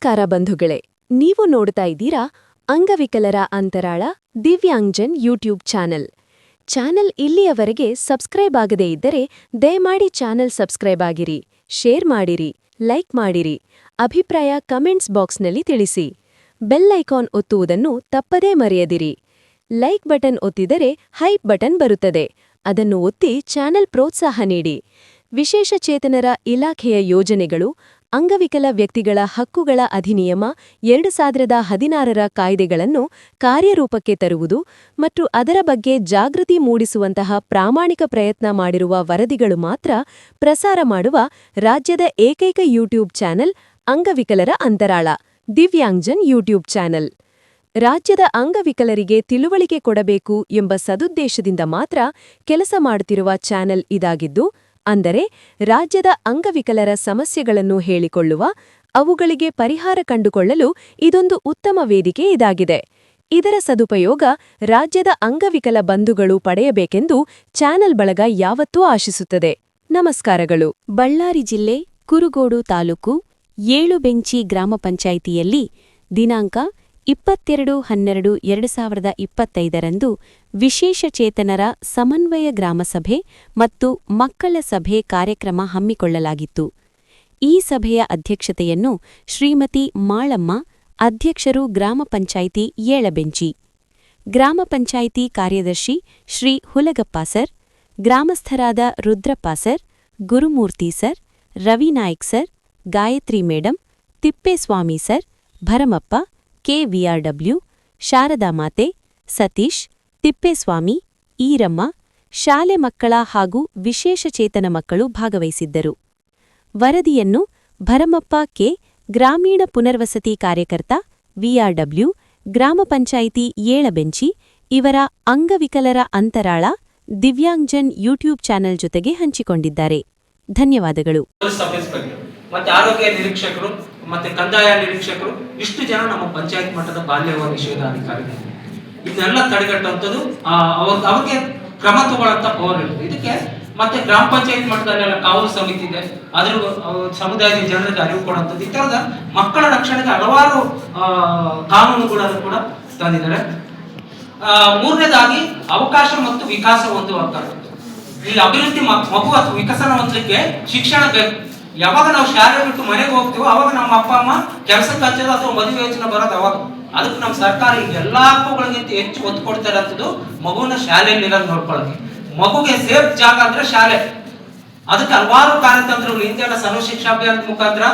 ನಮಸ್ಕಾರ ಬಂಧುಗಳೇ, ನೀವು ನೋಡ್ತಾ ಇದ್ದೀರಾ ಅಂಗವಿಕಲರ ಅಂತರಾಳ ದಿವ್ಯಾಂಗ್ಜನ್ ಯೂಟ್ಯೂಬ್ ಚಾನೆಲ್ ಇಲ್ಲಿಯವರೆಗೆ ಸಬ್ಸ್ಕ್ರೈಬ್ ಆಗದೇ ಇದ್ದರೆ ದಯಮಾಡಿ ಚಾನೆಲ್ ಸಬ್ಸ್ಕ್ರೈಬ್ ಆಗಿರಿ, ಶೇರ್ ಮಾಡಿರಿ, ಲೈಕ್ ಮಾಡಿರಿ, ಅಭಿಪ್ರಾಯ ಕಮೆಂಟ್ಸ್ ಬಾಕ್ಸ್ನಲ್ಲಿ ತಿಳಿಸಿ. ಬೆಲ್ ಐಕಾನ್ ಒತ್ತುವುದನ್ನು ತಪ್ಪದೇ ಮರೆಯದಿರಿ. ಲೈಕ್ ಬಟನ್ ಒತ್ತಿದರೆ ಹೈಪ್ ಬಟನ್ ಬರುತ್ತದೆ, ಅದನ್ನು ಒತ್ತಿ ಚಾನೆಲ್ ಪ್ರೋತ್ಸಾಹ ನೀಡಿ. ವಿಶೇಷ ಚೇತನರ ಇಲಾಖೆಯ ಯೋಜನೆಗಳು, ಅಂಗವಿಕಲ ವ್ಯಕ್ತಿಗಳ ಹಕ್ಕುಗಳ ಅಧಿನಿಯಮ 2016ರ ಕಾಯ್ದೆಗಳನ್ನು ಕಾರ್ಯರೂಪಕ್ಕೆ ತರುವುದು ಮತ್ತು ಅದರ ಬಗ್ಗೆ ಜಾಗೃತಿ ಮೂಡಿಸುವಂತಹ ಪ್ರಾಮಾಣಿಕ ಪ್ರಯತ್ನ ಮಾಡಿರುವ ವರದಿಗಳು ಮಾತ್ರ ಪ್ರಸಾರ ಮಾಡುವ ರಾಜ್ಯದ ಏಕೈಕ ಯೂಟ್ಯೂಬ್ ಚಾನೆಲ್ ಅಂಗವಿಕಲರ ಅಂತರಾಳ ದಿವ್ಯಾಂಗ್ಜನ್ ಯೂಟ್ಯೂಬ್ ಚಾನೆಲ್. ರಾಜ್ಯದ ಅಂಗವಿಕಲರಿಗೆ ತಿಳುವಳಿಕೆ ಕೊಡಬೇಕು ಎಂಬ ಸದುದ್ದೇಶದಿಂದ ಮಾತ್ರ ಕೆಲಸ ಮಾಡುತ್ತಿರುವ ಚಾನೆಲ್ ಇದಾಗಿದ್ದು, ಅಂದರೆ ರಾಜ್ಯದ ಅಂಗವಿಕಲರ ಸಮಸ್ಯೆಗಳನ್ನು ಹೇಳಿಕೊಳ್ಳುವ, ಅವುಗಳಿಗೆ ಪರಿಹಾರ ಕಂಡುಕೊಳ್ಳಲು ಇದೊಂದು ಉತ್ತಮ ವೇದಿಕೆ ಇದಾಗಿದೆ. ಇದರ ಸದುಪಯೋಗ ರಾಜ್ಯದ ಅಂಗವಿಕಲ ಬಂಧುಗಳು ಪಡೆಯಬೇಕೆಂದು ಚಾನೆಲ್ ಬಳಗ ಯಾವತ್ತೂ ಆಶಿಸುತ್ತದೆ. ನಮಸ್ಕಾರಗಳು. ಬಳ್ಳಾರಿ ಜಿಲ್ಲೆ ಕುರುಗೋಡು ತಾಲೂಕು ಏಳುಬೆಂಚಿ ಗ್ರಾಮ ಪಂಚಾಯಿತಿಯಲ್ಲಿ ದಿನಾಂಕ 22/12/2025ರಂದು ವಿಶೇಷ ಚೇತನರ ಸಮನ್ವಯ ಗ್ರಾಮಸಭೆ ಮತ್ತು ಮಕ್ಕಳ ಸಭೆ ಕಾರ್ಯಕ್ರಮ ಹಮ್ಮಿಕೊಳ್ಳಲಾಗಿತ್ತು. ಈ ಸಭೆಯ ಅಧ್ಯಕ್ಷತೆಯನ್ನು ಶ್ರೀಮತಿ ಮಾಳಮ್ಮ, ಅಧ್ಯಕ್ಷರು ಗ್ರಾಮ ಪಂಚಾಯಿತಿ ಏಳಬೆಂಚಿ, ಗ್ರಾಮ ಪಂಚಾಯಿತಿ ಕಾರ್ಯದರ್ಶಿ ಶ್ರೀ ಹುಲಗಪ್ಪ ಸರ್, ಗ್ರಾಮಸ್ಥರಾದ Rudrappa sir, Gurumurthy sir, Ravinaik sir, Gayatri madam, Thippeswamy sir, Bharamappa, KVRW, Sharada ಮಾತೆ, ಸತೀಶ್, ತಿಪ್ಪೇಸ್ವಾಮಿ, ಈರಮ್ಮ, ಶಾಲೆ ಮಕ್ಕಳ ಹಾಗೂ ವಿಶೇಷ ಚೇತನ ಮಕ್ಕಳು ಭಾಗವಹಿಸಿದ್ದರು. ವರದಿಯನ್ನು ಭರಮಪ್ಪ ಕೆ, ಗ್ರಾಮೀಣ ಪುನರ್ವಸತಿ ಕಾರ್ಯಕರ್ತ, VRW, ಗ್ರಾಮ ಪಂಚಾಯಿತಿ ಏಳಬೆಂಚಿ ಇವರ ಅಂಗವಿಕಲರ ಅಂತರಾಳ ದಿವ್ಯಾಂಗ್ಜನ್ ಯೂಟ್ಯೂಬ್ ಚಾನೆಲ್ ಜೊತೆಗೆ ಹಂಚಿಕೊಂಡಿದ್ದಾರೆ. ಧನ್ಯವಾದಗಳು. ಮತ್ತೆ ಆರೋಗ್ಯ ನಿರೀಕ್ಷಕರು ಮತ್ತೆ ಕಂದಾಯ ನಿರೀಕ್ಷಕರು ಇಷ್ಟು ಜನ ನಮ್ಮ ಪಂಚಾಯತ್ ಮಟ್ಟದ ಬಾಲ್ಯ ವಿವಾಹ ನಿಷೇಧಾಧಿಕಾರಿಗಳು. ಇದನ್ನೆಲ್ಲ ತಡೆಗಟ್ಟುವಂಥದ್ದು ಅವ್ರಿಗೆ ಕ್ರಮ ತಗೊಳ್ಳಂತ ಪವರ್ ಇರುತ್ತೆ. ಇದಕ್ಕೆ ಮತ್ತೆ ಗ್ರಾಮ ಪಂಚಾಯತ್ ಮಟ್ಟದಲ್ಲೆಲ್ಲ ಕಾವಲು ಸಮಿತಿ ಇದೆ, ಅದ್ರ ಸಮುದಾಯದ ಜನರಿಗೆ ಅರಿವು ಕೊಡುವಂಥದ್ದು. ಈ ತರದ ಮಕ್ಕಳ ರಕ್ಷಣೆಗೆ ಹಲವಾರು ಕಾನೂನುಗಳನ್ನು ಕೂಡ ತಂದಿದ್ದಾರೆ. ಮೂರನೇದಾಗಿ ಅವಕಾಶ ಮತ್ತು ವಿಕಾಸ ಹೊಂದುವಂತದ್ದು. ಈ ಅಭಿವೃದ್ಧಿ ಮಗು ಅಥವಾ ವಿಕಸನ ಹೊಂದಲಿಕ್ಕೆ ಶಿಕ್ಷಣ ಬೇಕು. ಯಾವಾಗ ನಾವು ಶಾಲೆ ಬಿಟ್ಟು ಮನೆಗೆ ಹೋಗ್ತೀವೋ ಅವಾಗ ನಮ್ಮ ಅಪ್ಪ ಅಮ್ಮ ಕೆಲಸಕ್ಕೆ ಹಚ್ಚೋದು ಅಥವಾ ಮದುವೆ ಯೋಚನೆ ಬರೋದು ಅವಾಗ. ಅದಕ್ಕೆ ನಮ್ಮ ಸರ್ಕಾರ ಈಗ ಎಲ್ಲಾ ಹಕ್ಕುಗಳಿಗಿಂತ ಹೆಚ್ಚು ಒತ್ತು ಕೊಡ್ತಾ ಇರೋದು ಮಗುನ ಶಾಲೆಯಲ್ಲಿ ಇರೋದು ನೋಡ್ಕೊಳ್ಳೋಕೆ. ಮಗುಗೆ ಸೇಫ್ ಜಾಗ ಅಂದ್ರೆ ಶಾಲೆ. ಅದಕ್ಕೆ ಹಲವಾರು ಕಾರ್ಯತಂತ್ರಗಳು ಹಿಂದೆಲ್ಲ ಸರ್ವ ಶಿಕ್ಷಾ ಅಭಿಯಾನದ ಮುಖಾಂತರ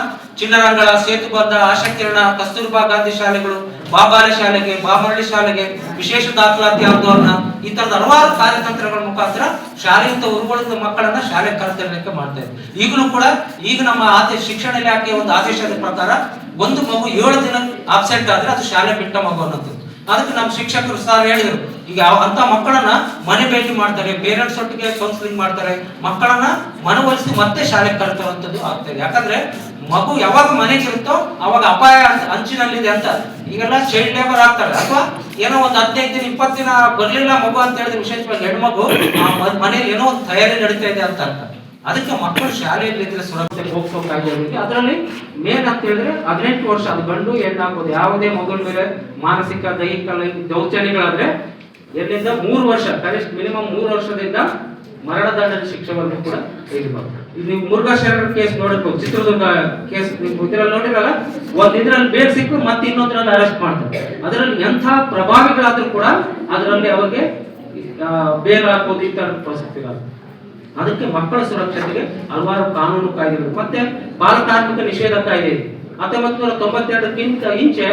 ಚಿಣ್ಣರಂಗಳ, ಸೇತುಬದ್ಧ, ಆಶಾಕಿರಣ, ಕಸ್ತೂರ್ಬಾ ಗಾಂಧಿ ಶಾಲೆಗಳು, ಬಾಬಾಲೆ ಶಾಲೆಗೆ, ಬಾಮಳ್ಳಿ ಶಾಲೆಗೆ, ವಿಶೇಷ ದಾಖಲಾತಿ ಆಂದೋಲನ, ಈ ತರದ ಹಲವಾರು ಕಾರ್ಯತಂತ್ರಗಳ ಮುಖಾಂತರ ಶಾಲೆಯಿಂದ ಉರುಗೊಳಿದ ಮಕ್ಕಳನ್ನ ಶಾಲೆ ಕರೆತರಲಿಕ್ಕೆ ಮಾಡ್ತಾ ಇದ್ವಿ. ಈಗಲೂ ಕೂಡ ಈಗ ನಮ್ಮ ಶಿಕ್ಷಣ ಇಲಾಖೆಯ ಒಂದು ಆದೇಶದ ಪ್ರಕಾರ ಒಂದು ಮಗು 7 ದಿನ ಆಬ್ಸೆಂಟ್ ಆದ್ರೆ ಅದು ಶಾಲೆ ಬಿಟ್ಟ ಮಗು ಅನ್ನೋದು. ಅದಕ್ಕೆ ನಮ್ಮ ಶಿಕ್ಷಕರು ಸರ್ ಹೇಳಿದ್ರು, ಈಗ ಅಂತ ಮಕ್ಕಳನ್ನ ಮನೆ ಭೇಟಿ ಮಾಡ್ತಾರೆ, ಪೇರೆಂಟ್ಸ್ ಒಟ್ಟಿಗೆ ಕೌನ್ಸಿಲಿಂಗ್ ಮಾಡ್ತಾರೆ, ಮಕ್ಕಳನ್ನ ಮನವೊಲಿಸಿ ಮತ್ತೆ ಶಾಲೆಗೆ ಕರೆತರುವಂಥದ್ದು ಆಗ್ತದೆ. ಯಾಕಂದ್ರೆ ಮಗು ಯಾವಾಗ ಮನೆಗಿರುತ್ತೋ ಅವಾಗ ಅಪಾಯ ಅಂಚಿನಲ್ಲಿದೆ ಅಂತ. ಈಗೆಲ್ಲ ಚೈಲ್ಡ್ ಲೇಬರ್ ಆಗ್ತಾರೆ, ಅಥವಾ ಏನೋ ಒಂದು 15 ದಿನ 20 ದಿನ ಬರ್ಲಿಲ್ಲ ಮಗು ಅಂತ ಹೇಳಿದ್ರೆ, ವಿಶೇಷವಾಗಿ ಹೆಣ್ಮಗು ಮನೇಲಿ ಏನೋ ಒಂದು ತಯಾರಿ ನಡೀತಾ ಇದೆ ಅಂತ ಅರ್ಥ. ಅದಕ್ಕೆ ಮಕ್ಕಳು ಶಾಲೆಯಲ್ಲಿ ಇದ್ರೆ ಸುರಕ್ಷತೆ ಹೋಗ್ಬೇಕಾಗಿರುತ್ತೆ. ಅದರಲ್ಲಿ ಮೇನ್ ಅಂತ ಹೇಳಿದ್ರೆ 18 ವರ್ಷ, ಅದು ಗಂಡು ಹೆಣ್ಣಾಗ್ಬೋದು, ಯಾವುದೇ ಮಗುವಿನ ಮೇಲೆ ಮಾನಸಿಕ ದೈಹಿಕ ದೌರ್ಜನ್ಯಗಳಾದ್ರೆ ಎಲ್ಲಿಂದ 3 ವರ್ಷ, ಕನಿಷ್ಠ ಮಿನಿಮಮ್ 3 ವರ್ಷದಿಂದ ಮರಣದಂಡನೆ ಶಿಕ್ಷೆಗಳನ್ನು ಕೂಡ ತೆಗೆದುಕೊಂಡು. ಇದು ನೀವು ಮುರುಘಾಶರಣ ಕೇಸ್ ನೋಡಬೇಕು, ಚಿತ್ರದುರ್ಗ ಕೇಸ್ ನೀವು ಇದರಲ್ಲಿ ನೋಡಿರಲ್ಲ, ಇದ್ರಲ್ಲಿ ಬೇಲ್ ಸಿಕ್ಕು ಮತ್ತೆ ಇನ್ನೊಂದರಲ್ಲಿ ಅರೆಸ್ಟ್ ಮಾಡ್ತಾರೆ. ಅದರಲ್ಲಿ ಎಂಥ ಪ್ರಭಾವಿಗಳಾದ್ರೂ ಕೂಡ ಅದರಲ್ಲಿ ಅವ್ರಿಗೆ ಬೇಲ್ ಹಾಕೋದು ಈ ತರ ಪ್ರಸಕ್ತಿಗಳು. ಅದಕ್ಕೆ ಮಕ್ಕಳ ಸುರಕ್ಷತೆಗೆ ಹಲವಾರು ಕಾನೂನು ಕಾಯ್ದೆಗಳು, ಮತ್ತೆ ಬಾಲ ಕಾರ್ಮಿಕ ನಿಷೇಧ ಕಾಯ್ದೆ 1992ಕ್ಕಿಂತ ಇಂಚೆ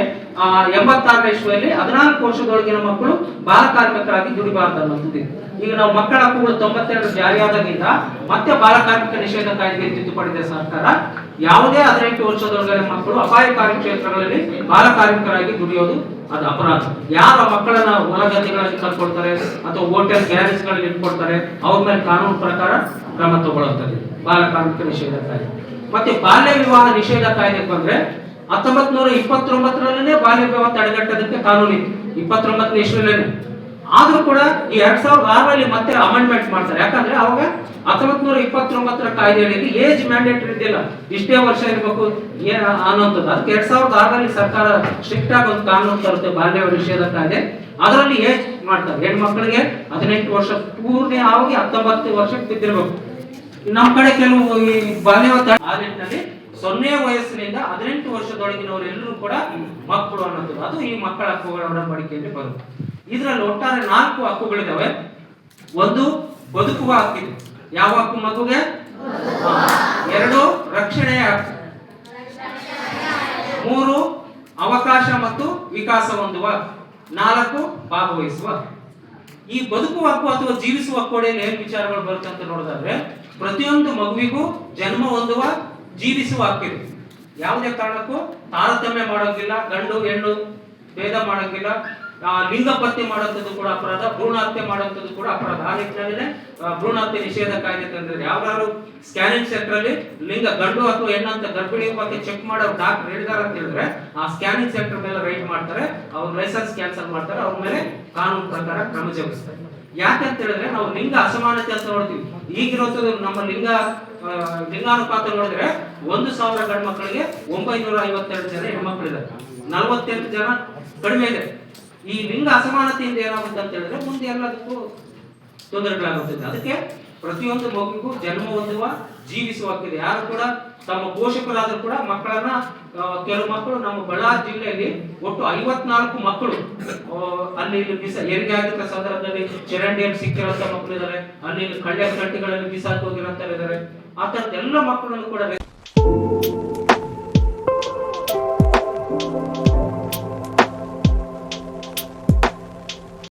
86ನೇ ಇಸ್ವಿಯಲ್ಲಿ 14 ವರ್ಷದೊಳಗಿನ ಮಕ್ಕಳು ಬಾಲ ಕಾರ್ಮಿಕರಾಗಿ ದುಡಿಬಾರದು ಅನ್ನೋದು. ಈಗ ನಾವು ಮಕ್ಕಳ ಹಕ್ಕುಗಳು 92 ಜಾರಿಯಾದಾಗಿಂದ ಮತ್ತೆ ಬಾಲ ಕಾರ್ಮಿಕ ನಿಷೇಧ ಕಾಯ್ದೆಗೆ ತಿದ್ದುಪಡಿಸಿದ ಸರ್ಕಾರ. ಯಾವುದೇ 18 ವರ್ಷದೊಳಗಿನ ಮಕ್ಕಳು ಅಪಾಯಕಾರಿ ಕ್ಷೇತ್ರಗಳಲ್ಲಿ ಬಾಲ ಕಾರ್ಮಿಕರಾಗಿ ದುಡಿಯೋದು ಅದು ಅಪರಾಧ. ಯಾರು ಮಕ್ಕಳನ್ನ ಹೊಲಗದ್ದೆಗಳಲ್ಲಿ ಕರ್ಕೊಳ್ತಾರೆ ಅಥವಾ ಹೋಟೆಲ್ ಗ್ಯಾರೇಜ್ಗಳಲ್ಲಿ ಇಟ್ಕೊಳ್ತಾರೆ ಅವ್ರ ಮೇಲೆ ಕಾನೂನು ಪ್ರಕಾರ ಕ್ರಮ ತಗೊಳ್ಳುತ್ತದೆ ಬಾಲ ಕಾರ್ಮಿಕ ನಿಷೇಧ ಕಾಯ್ದೆ. ಮತ್ತೆ ಬಾಲ್ಯ ವಿವಾಹ ನಿಷೇಧ ಕಾಯ್ದೆಗೆ ಬಂದ್ರೆ 1929ರಲ್ಲೇ ಬಾಲ್ಯ ವಿವಾಹ ತಡೆಗಟ್ಟೋದಕ್ಕೆ ಕಾನೂನು ಇತ್ತು. 29ನೇ ಇಸ್ವಿಯಲ್ಲೇನೆ ಆದ್ರೂ ಕೂಡ ಈ 2006ರಲ್ಲಿ ಮತ್ತೆ ಅಮೆಂಡ್ಮೆಂಟ್ ಮಾಡ್ತಾರೆ. ಯಾಕಂದ್ರೆ ಅವಾಗ 1929ರ ಕಾಯ್ದೆಯಲ್ಲಿ ಏಜ್ ಮ್ಯಾಂಡೇಟರಿ ಇದ್ದಿಲ್ಲ, ಇಷ್ಟೇ ವರ್ಷ ಇರಬೇಕು ಅನ್ನೋಂಥದ್ದು. ಅದಕ್ಕೆ 2006ರಲ್ಲಿ ಸರ್ಕಾರ ಸ್ಟ್ರಿಕ್ಟ್ ಆಗಿ ಒಂದು ಕಾನೂನು ತರುತ್ತೆ, ಬಾಲ್ಯ ನಿಷೇಧ ಕಾಯ್ದೆ. ಅದರಲ್ಲಿ ಏಜ್ ಮಾಡ್ತಾರೆ, ಹೆಣ್ಮಕ್ಳಿಗೆ 18 ವರ್ಷ ಪೂರ್ಣ ಆಗಿ 19 ವರ್ಷಕ್ಕೆ ಬಿದ್ದಿರ್ಬೇಕು. ನಮ್ಮ ಕಡೆ ಕೆಲವು ಈ ಬಾಲ್ಯವಿವಾಹ ಆ ನಿಟ್ಟಿನಲ್ಲಿ 0 ವಯಸ್ಸಿನಿಂದ 18 ವರ್ಷದೊಳಗಿನವರು ಎಲ್ಲರೂ ಕೂಡ ಮಕ್ಕಳು ಅನ್ನೋದು, ಅದು ಈ ಮಕ್ಕಳ ಹಕ್ಕುಗಳ ಒಡಂಬಡಿಕೆಯಲ್ಲಿ ಬರುತ್ತೆ. ಇದರಲ್ಲಿ ಒಟ್ಟಾರೆ 4 ಹಕ್ಕುಗಳಿದಾವೆ. ಒಂದು ಬದುಕುವ ಹಕ್ಕಿದೆ. ಯಾವ ಹಕ್ಕು ಮಗುಗೆ? 2 ರಕ್ಷಣೆಯ ಹಕ್ಕು. 3 ಅವಕಾಶ ಮತ್ತು ವಿಕಾಸ ಹೊಂದುವ. 4 ಭಾಗವಹಿಸುವ. ಈ ಬದುಕುವ ಹಕ್ಕು ಅಥವಾ ಜೀವಿಸುವ ಹಕ್ಕೋಡೆಯಲ್ಲಿ ಏನ್ ವಿಚಾರಗಳು ಬರುತ್ತೆ ಅಂತ ನೋಡಿದ್ರೆ, ಪ್ರತಿಯೊಂದು ಮಗುವಿಗೂ ಜನ್ಮ ಹೊಂದುವ ಜೀವಿಸುವ ಹಕ್ಕಿದೆ. ಯಾವುದೇ ಕಾರಣಕ್ಕೂ ತಾರತಮ್ಯ ಮಾಡೋಂಗಿಲ್ಲ, ಗಂಡು ಹೆಣ್ಣು ಭೇದ ಮಾಡೋಂಗಿಲ್ಲ, ಲಿಂಗ ಪತ್ತೆ ಮಾಡುವಂಥದ್ದು ಕೂಡ ಅಪರಾಧ, ಭ್ರೂಣ ಹತ್ಯೆ ಮಾಡುವಂಥದ್ದು ಕೂಡ ಅಪರಾಧ. ಆ ನಿಟ್ಟಿನಲ್ಲಿ ಭ್ರೂಣ ಹತ್ಯೆ ನಿಷೇಧ ಕಾಯ್ದೆ ತಂದಿದೆ. ಯಾವ್ದಾದ್ರು ಸ್ಕ್ಯಾನಿಂಗ್ ಸೆಂಟರ್ ಅಲ್ಲಿ ಲಿಂಗ ಗಂಡು ಅಥವಾ ಹೆಣ್ಣು ಅಂತ ಗರ್ಭಿಣಿ ಬಗ್ಗೆ ಚೆಕ್ ಮಾಡೋ ಡಾಕ್ಟರ್ ಹೇಳಿದಾರೆ ಅಂತ ಹೇಳಿದ್ರೆ, ಆ ಸ್ಕ್ಯಾನಿಂಗ್ ಸೆಂಟರ್ ಮೇಲೆ ರೈಡ್ ಮಾಡ್ತಾರೆ, ಅವ್ರ ಲೈಸೆನ್ಸ್ ಕ್ಯಾನ್ಸಲ್ ಮಾಡ್ತಾರೆ, ಅವ್ರ ಮೇಲೆ ಕಾನೂನು ಪ್ರಕಾರ ಕ್ರಮ ಜರುಗಿಸ್ತಾರೆ. ಯಾಕೆ ಅಂತ ಹೇಳಿದ್ರೆ, ನಾವು ಲಿಂಗ ಅಸಮಾನತೆ ಅಂತ ನೋಡ್ತೀವಿ. ಈಗಿರೋದು ನಮ್ಮ ಲಿಂಗಾನುಪಾತ ನೋಡಿದ್ರೆ 1000 ಗಂಡು ಮಕ್ಕಳಿಗೆ 952 ಜನ ಹೆಣ್ಮಕ್ಳಿದ್ದಾರೆ, 48 ಜನ ಕಡಿಮೆ ಇದೆ. ಈ ಲಿಂಗ ಅಸಮಾನತೆಯಿಂದ ಏನಾಗುತ್ತೆ ಅಂತ ಹೇಳಿದ್ರೆ ಮುಂದೆ ಎಲ್ಲದಕ್ಕೂ ತೊಂದರೆಗಳಾಗುತ್ತದೆ. ಅದಕ್ಕೆ ಪ್ರತಿಯೊಂದು ಮಗುವಿಗೂ ಜನ್ಮ ಹೊಂದುವ ಜೀವಿಸುವ ಹಕ್ಕಿದೆ. ಯಾರು ಕೂಡ ತಮ್ಮ ಪೋಷಕರಾದ್ರೂ ಕೂಡ ಮಕ್ಕಳನ್ನ, ಕೆಲವು ಮಕ್ಕಳು ನಮ್ಮ ಬಳ್ಳಾರಿ ಜಿಲ್ಲೆಯಲ್ಲಿ ಒಟ್ಟು 54 ಮಕ್ಕಳು ಅಲ್ಲಿ ಹೆರಿಗೆ ಆಗಿರೋ ಸಂದರ್ಭದಲ್ಲಿ ಚರಂಡಿಯಲ್ಲಿ ಸಿಕ್ಕಿರೋಂಥ ಮಕ್ಕಳು ಇದ್ದಾರೆ, ಅಲ್ಲಿ ಕಳ್ಳೆ ಕಟ್ಟಿಗಳಲ್ಲಿ ಬಿಸಾಕಿ ಹೋಗಿರೋಂಥ ಇದ್ದಾರೆ. ಆ ಥರದ ಎಲ್ಲ ಮಕ್ಕಳನ್ನು ಕೂಡ